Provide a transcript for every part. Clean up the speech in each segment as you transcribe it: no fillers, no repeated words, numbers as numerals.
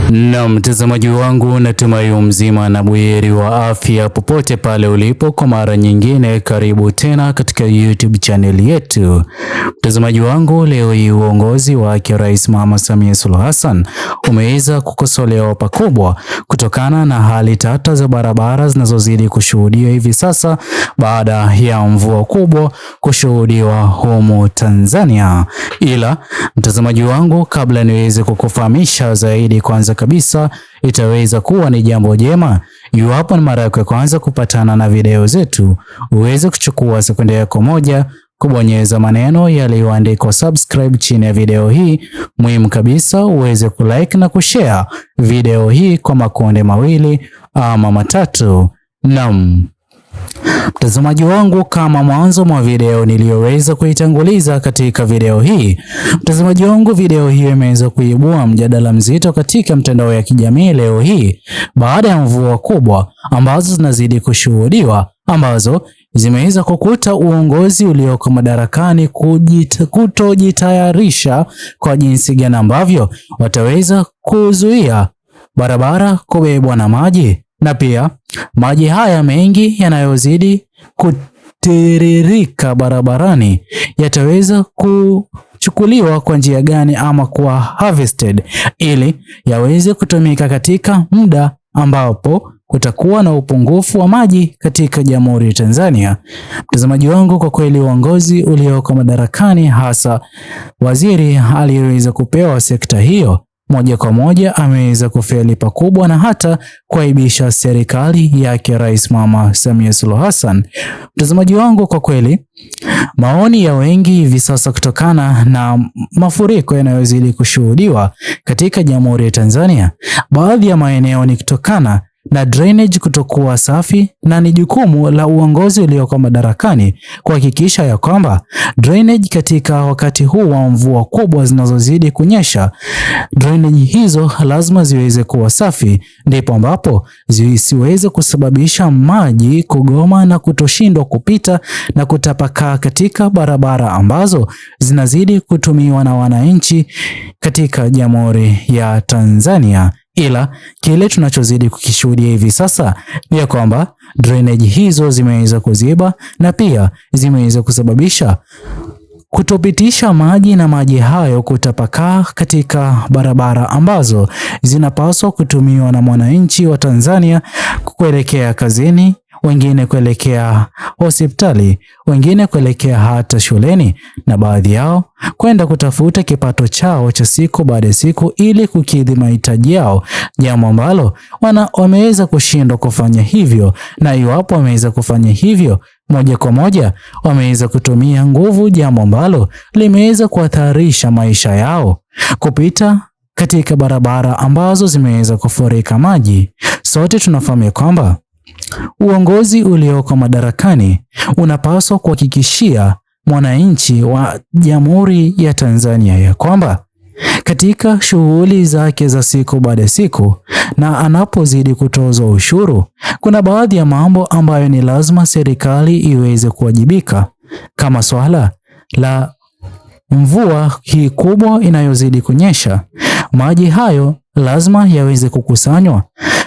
Na mtazamaji wangu, natumai mzima na buheri wa afya popote pale ulipo. Kwa mara nyingine, karibu tena katika YouTube channel yetu. Mtazamaji wangu, leo hii uongozi wake Rais Mama Samia Suluhu Hassan umeweza kukosolewa pakubwa kutokana na hali tata za barabara zinazozidi kushuhudiwa hivi sasa baada ya mvua kubwa kushuhudiwa humu Tanzania. Ila mtazamaji wangu, kabla niweze kukufahamisha zaidi, kwanza kabisa itaweza kuwa ni jambo jema iwapo ni mara yako ya kwanza kupatana na video zetu, uweze kuchukua sekunde yako moja kubonyeza maneno yaliyoandikwa subscribe chini ya video hii. Muhimu kabisa uweze kulike na kushare video hii kwa makundi mawili ama matatu. Naam mtazamaji wangu, kama mwanzo mwa video niliyoweza kuitanguliza katika video hii, mtazamaji wangu, video hii imeweza kuibua mjadala mzito katika mtandao ya kijamii leo hii baada ya mvua kubwa ambazo zinazidi kushuhudiwa, ambazo zimeweza kukuta uongozi ulioko madarakani kutojitayarisha kwa jinsi gani ambavyo wataweza kuzuia barabara kubebwa na maji, na pia maji haya mengi yanayozidi kutiririka barabarani yataweza kuchukuliwa kwa njia gani ama kuwa harvested ili yaweze kutumika katika muda ambapo kutakuwa na upungufu wa maji katika Jamhuri ya Tanzania. Mtazamaji wangu, kwa kweli uongozi ulioko madarakani, hasa waziri aliyeweza kupewa sekta hiyo, moja kwa moja ameweza kufeli pakubwa na hata kuaibisha serikali yake Rais Mama Samia Suluhu Hassan. Mtazamaji wangu, kwa kweli maoni ya wengi hivi sasa kutokana na mafuriko yanayozidi kushuhudiwa katika Jamhuri ya Tanzania, baadhi ya maeneo ni kutokana na drainage kutokuwa safi, na ni jukumu la uongozi ulioko madarakani kuhakikisha ya kwamba drainage katika wakati huu wa mvua kubwa zinazozidi kunyesha, drainage hizo lazima ziweze kuwa safi, ndipo ambapo zisiweze kusababisha maji kugoma na kutoshindwa kupita na kutapakaa katika barabara ambazo zinazidi kutumiwa na wananchi katika Jamhuri ya Tanzania. Ila kile tunachozidi kukishuhudia hivi sasa ni ya kwamba drainage hizo zimeweza kuziba na pia zimeweza kusababisha kutopitisha maji, na maji hayo kutapakaa katika barabara ambazo zinapaswa kutumiwa na mwananchi wa Tanzania kuelekea kazini, wengine kuelekea hospitali, wengine kuelekea hata shuleni, na baadhi yao kwenda kutafuta kipato chao cha siku baada ya siku ili kukidhi mahitaji yao, jambo ambalo wameweza kushindwa kufanya hivyo. Na iwapo wameweza kufanya hivyo, moja kwa moja wameweza kutumia nguvu, jambo ambalo limeweza kuhatarisha maisha yao kupita katika barabara ambazo zimeweza kufurika maji. Sote tunafahamu kwamba uongozi ulioko madarakani unapaswa kuhakikishia mwananchi wa Jamhuri ya Tanzania ya kwamba katika shughuli zake za siku baada ya siku, na anapozidi kutozwa ushuru, kuna baadhi ya mambo ambayo ni lazima serikali iweze kuwajibika, kama swala la mvua hii kubwa inayozidi kunyesha. Maji hayo lazima yaweze kukusanywa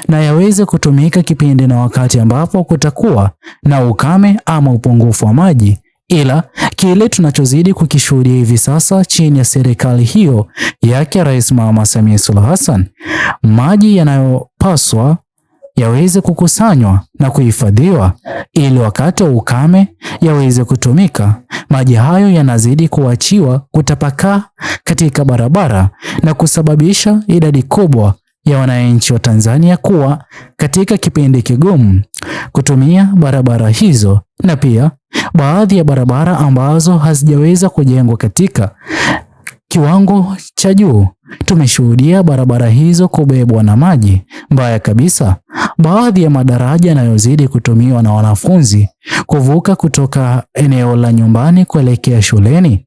na yaweze kutumika kipindi na wakati ambapo kutakuwa na ukame ama upungufu wa maji. Ila kile tunachozidi kukishuhudia hivi sasa chini ya serikali hiyo yake Rais Mama Samia Suluhu Hassan, maji yanayopaswa yaweze kukusanywa na kuhifadhiwa ili wakati wa ukame yaweze kutumika, maji hayo yanazidi kuachiwa kutapakaa katika barabara na kusababisha idadi kubwa ya wananchi wa Tanzania kuwa katika kipindi kigumu kutumia barabara hizo, na pia baadhi ya barabara ambazo hazijaweza kujengwa katika kiwango cha juu, tumeshuhudia barabara hizo kubebwa na maji. Mbaya kabisa, baadhi ya madaraja yanayozidi kutumiwa na wanafunzi kuvuka kutoka eneo la nyumbani kuelekea shuleni,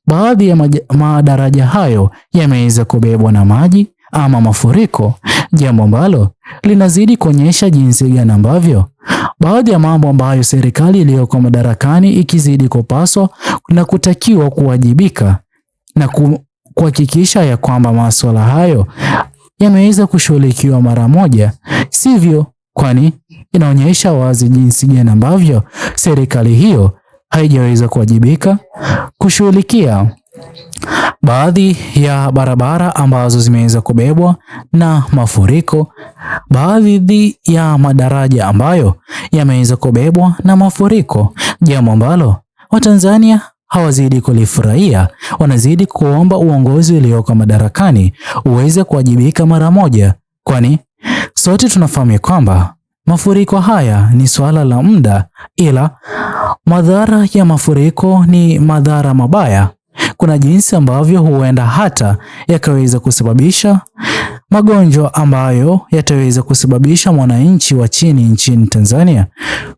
baadhi ya madaraja hayo yameweza kubebwa na maji ama mafuriko, jambo ambalo linazidi kuonyesha jinsi gani ambavyo baadhi ya mambo ambayo serikali iliyoko madarakani ikizidi kupaswa na kutakiwa kuwajibika na kuhakikisha ya kwamba masuala hayo yameweza kushughulikiwa mara moja, sivyo? Kwani inaonyesha wazi jinsi gani ambavyo serikali hiyo haijaweza kuwajibika kushughulikia baadhi ya barabara ambazo zimeweza kubebwa na mafuriko, baadhi ya madaraja ambayo yameweza kubebwa na mafuriko, jambo ambalo Watanzania hawazidi kulifurahia. Wanazidi kuomba uongozi ulioko madarakani uweze kuwajibika mara moja, kwani sote tunafahamu kwamba mafuriko haya ni swala la muda, ila madhara ya mafuriko ni madhara mabaya. Kuna jinsi ambavyo huenda hata yakaweza kusababisha magonjwa ambayo yataweza kusababisha mwananchi wa chini nchini Tanzania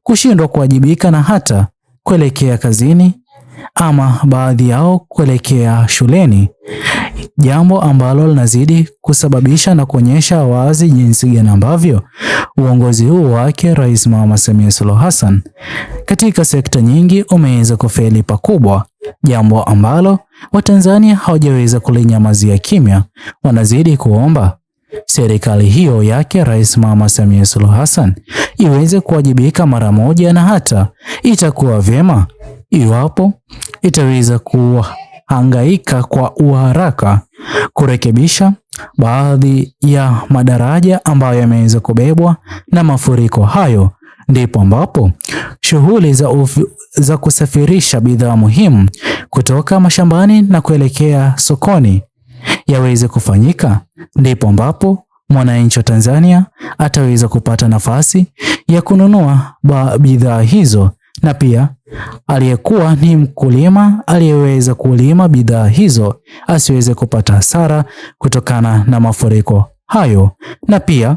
kushindwa kuwajibika na hata kuelekea kazini ama baadhi yao kuelekea shuleni, jambo ambalo linazidi kusababisha na kuonyesha wazi jinsi gani ambavyo uongozi huu wake Rais Mama Samia Suluhu Hassan katika sekta nyingi umeweza kufeli pakubwa, jambo ambalo Watanzania hawajaweza kulinyamazia kimya. Wanazidi kuomba serikali hiyo yake Rais Mama Samia Suluhu Hassan iweze kuwajibika mara moja, na hata itakuwa vyema iwapo itaweza kuhangaika kwa uharaka kurekebisha baadhi ya madaraja ambayo yameweza kubebwa na mafuriko hayo, ndipo ambapo shughuli za kusafirisha bidhaa muhimu kutoka mashambani na kuelekea sokoni yaweze kufanyika, ndipo ambapo mwananchi wa Tanzania ataweza kupata nafasi ya kununua bidhaa hizo, na pia aliyekuwa ni mkulima aliyeweza kulima bidhaa hizo asiweze kupata hasara kutokana na mafuriko hayo. Na pia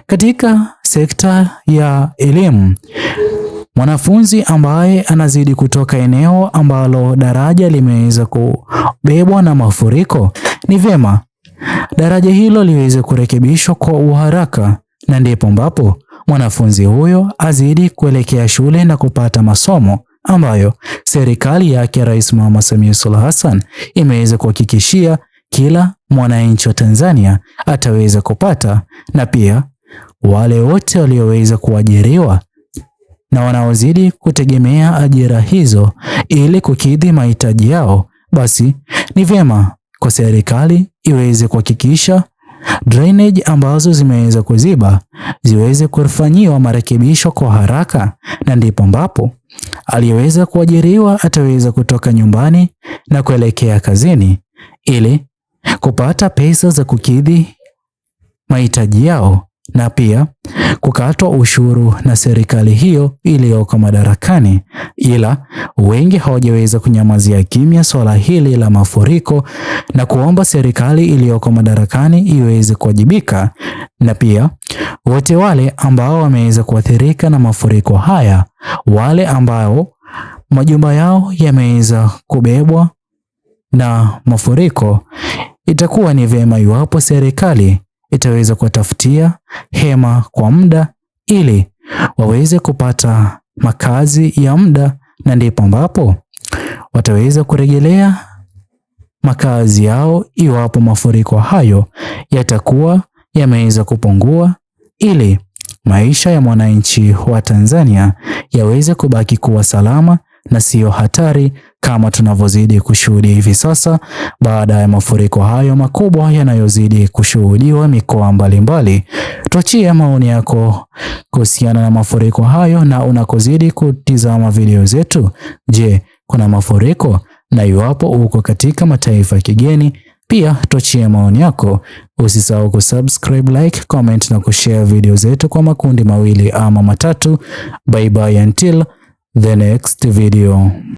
katika sekta ya elimu, mwanafunzi ambaye anazidi kutoka eneo ambalo daraja limeweza kubebwa na mafuriko, ni vyema daraja hilo liweze kurekebishwa kwa uharaka, na ndipo ambapo mwanafunzi huyo azidi kuelekea shule na kupata masomo ambayo serikali yake Rais Mama Samia Suluhu Hassan imeweza kuhakikishia kila mwananchi wa Tanzania ataweza kupata, na pia wale wote walioweza kuajiriwa na wanaozidi kutegemea ajira hizo ili kukidhi mahitaji yao, basi ni vyema kwa serikali iweze kuhakikisha drainage ambazo zimeweza kuziba ziweze kufanyiwa marekebisho kwa haraka, na ndipo ambapo aliyeweza kuajiriwa ataweza kutoka nyumbani na kuelekea kazini ili kupata pesa za kukidhi mahitaji yao, na pia kukatwa ushuru na serikali hiyo iliyoko madarakani. Ila wengi hawajaweza kunyamazia kimya swala hili la mafuriko na kuomba serikali iliyoko madarakani iweze kuwajibika, na pia wote wale ambao wameweza kuathirika na mafuriko haya, wale ambao majumba yao yameweza kubebwa na mafuriko, itakuwa ni vyema iwapo serikali itaweza kuwatafutia hema kwa muda ili waweze kupata makazi ya muda, na ndipo ambapo wataweza kurejelea makazi yao iwapo mafuriko hayo yatakuwa yameweza kupungua, ili maisha ya mwananchi wa Tanzania yaweze kubaki kuwa salama na siyo hatari kama tunavyozidi kushuhudia hivi sasa baada ya mafuriko hayo makubwa yanayozidi kushuhudiwa mikoa mbalimbali. Tuachie maoni yako kuhusiana na mafuriko hayo na unakozidi kutizama video zetu. Je, kuna mafuriko? Na iwapo uko katika mataifa ya kigeni, pia tuachie maoni yako. Usisahau kusubscribe, like, comment na kushare video zetu kwa makundi mawili ama matatu. Bye bye until the next video.